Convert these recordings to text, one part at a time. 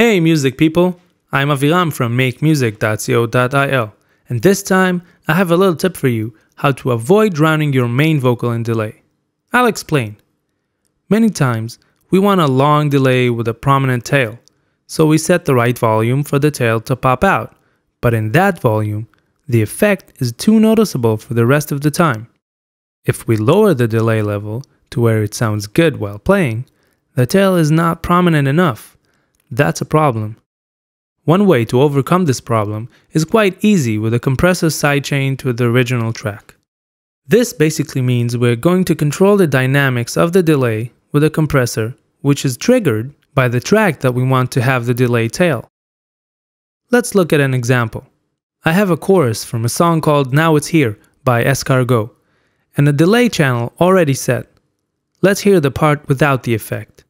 Hey music people, I'm Aviram from Makemusic.co.il, and this time I have a little tip for you how to avoid drowning your main vocal in delay. I'll explain. Many times we want a long delay with a prominent tail, so we set the right volume for the tail to pop out, but in that volume, the effect is too noticeable for the rest of the time. If we lower the delay level to where it sounds good while playing, the tail is not prominent enough. That's a problem. One way to overcome this problem is quite easy with a compressor sidechain to the original track. This basically means we're going to control the dynamics of the delay with a compressor, which is triggered by the track that we want to have the delay tail. Let's look at an example. I have a chorus from a song called Now It's Here by Escargot, and a delay channel already set. Let's hear the part without the effect.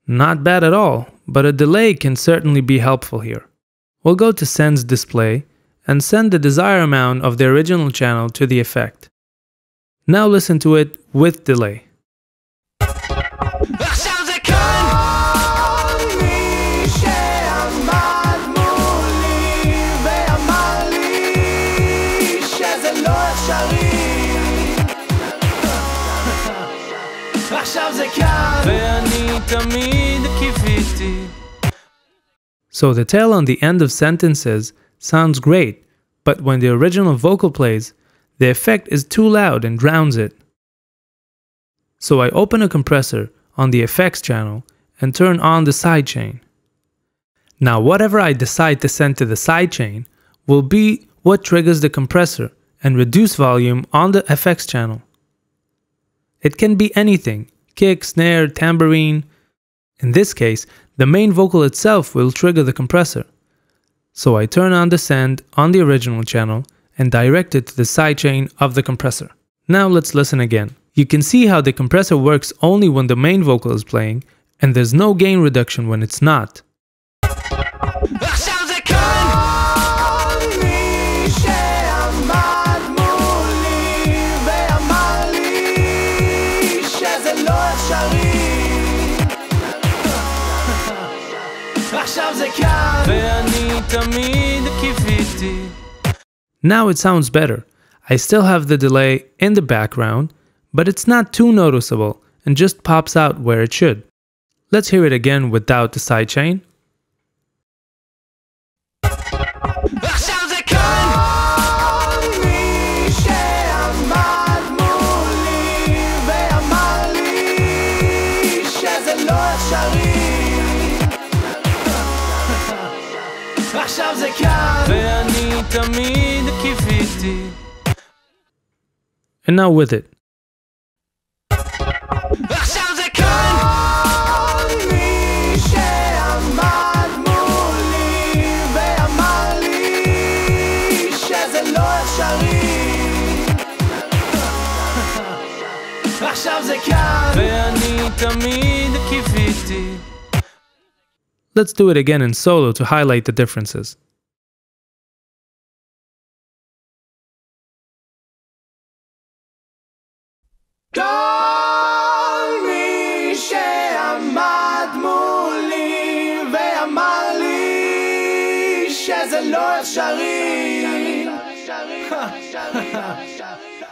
Not bad at all, but a delay can certainly be helpful here. We'll go to Sends Display and send the desired amount of the original channel to the effect. Now listen to it with delay. So the tail on the end of sentences sounds great, but when the original vocal plays, the effect is too loud and drowns it. So I open a compressor on the effects channel and turn on the sidechain. Now whatever I decide to send to the sidechain will be what triggers the compressor and reduce volume on the effects channel. It can be anything: kick, snare, tambourine. In this case, the main vocal itself will trigger the compressor. So I turn on the send on the original channel and direct it to the sidechain of the compressor. Now let's listen again. You can see how the compressor works only when the main vocal is playing, and there's no gain reduction when it's not. Now it sounds better. I still have the delay in the background, but it's not too noticeable and just pops out where it should. Let's hear it again without the sidechain. And now with it. Let's do it again in solo to highlight the differences.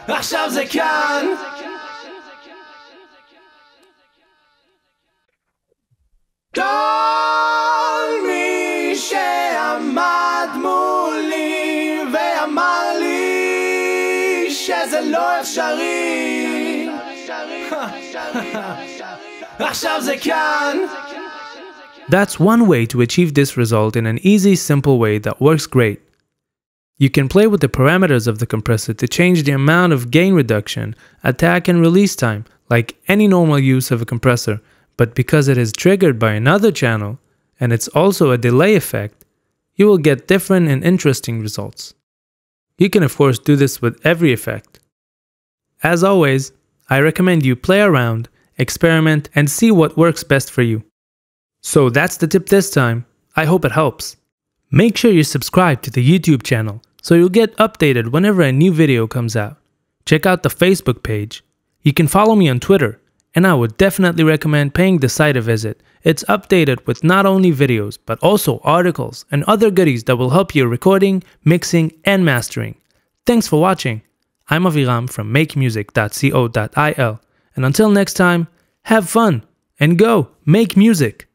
עכשיו זה כאן כל מי שעמד מולי ואמר לי שזה לא אפשרי עכשיו זה כאן. That's one way to achieve this result in an easy, simple way that works great. You can play with the parameters of the compressor to change the amount of gain reduction, attack and release time, like any normal use of a compressor, but because it is triggered by another channel, and it's also a delay effect, you will get different and interesting results. You can of course do this with every effect. As always, I recommend you play around experiment, and see what works best for you. So that's the tip this time. I hope it helps. Make sure you subscribe to the YouTube channel so you'll get updated whenever a new video comes out. Check out the Facebook page. You can follow me on Twitter, and I would definitely recommend paying the site a visit. It's updated with not only videos, but also articles and other goodies that will help you recording, mixing, and mastering. Thanks for watching. I'm Aviram from Makemusic.co.il, and until next time, have fun and go make music!